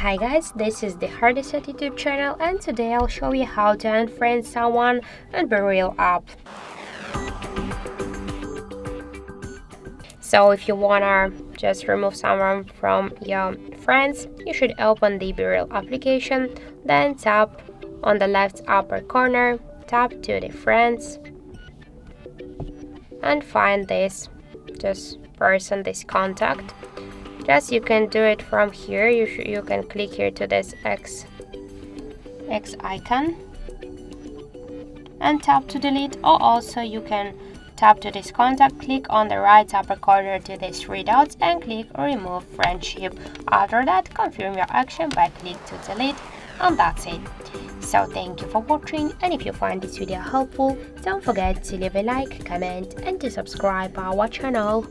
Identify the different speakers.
Speaker 1: Hi guys, this is the HardReset YouTube channel, and today I'll show you how to unfriend someone on BeReal app. So if you wanna just remove someone from your friends, you should open the BeReal application, then tap on the left upper corner, tap to the friends, and find this person, this contact. You can do it from here. You can click here to this X icon and tap to delete, or also you can tap to this contact, click on the right upper corner to these three dots and click remove friendship. After that, confirm your action by click to delete, and that's it. So thank you for watching, and if you find this video helpful, don't forget to leave a like, comment and to subscribe our channel.